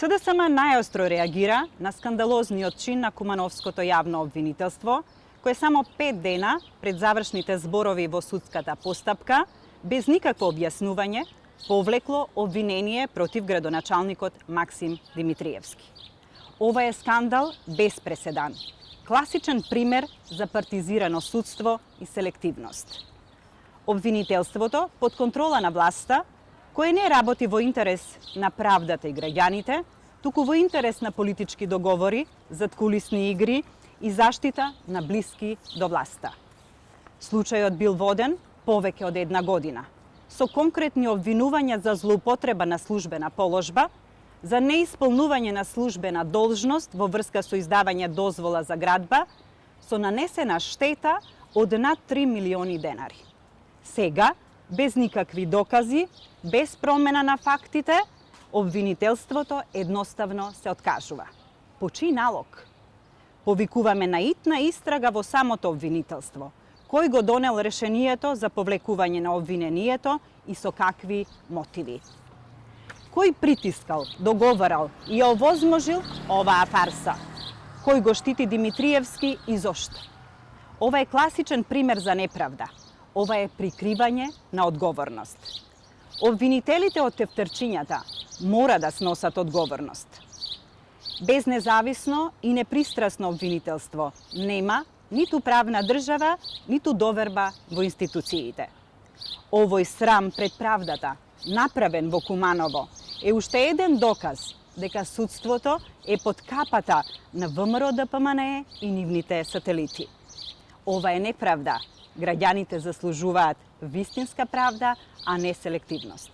СДСМ најостро реагира на скандалозниот чин на Кумановското јавно обвинителство, кое само 5 дена пред завршните зборови во судската постапка, без никакво објаснување, повлекло обвинение против градоначалникот Максим Димитриевски. Ова е скандал без преседан. Класичен пример за партизирано судство и селективност. Обвинителството под контрола на власта, кое не работи во интерес на правдата и граѓаните, туку во интерес на политички договори, задкулисни игри и заштита на блиски до власта. Случајот бил воден повеќе од една година, со конкретни обвинувања за злоупотреба на службена положба, за неисполнување на службена должност во врска со издавање дозвола за градба, со нанесена штета од над 3 милиони денари. Сега, без никакви докази, без промена на фактите, обвинителството едноставно се откажува. По чиј налог? Повикуваме на итна истрага во самото обвинителство. Кој го донел решението за повлекување на обвинението и со какви мотиви? Кој притискал, договарал и овозможил оваа фарса? Кој го штити Димитриевски и зошто? Ова е класичен пример за неправда. Ова е прикривање на одговорност. Обвинителите од тефтерчињата мора да сносат одговорност. Без независно и непристрасно обвинителство нема ниту правна држава, ниту доверба во институциите. Овој срам пред правдата, направен во Куманово, е уште еден доказ дека судството е под капата на ВМРО-ДПМНЕ и нивните сателити. Ова е неправда. Граѓаните заслужуваат вистинска правда, а не селективност.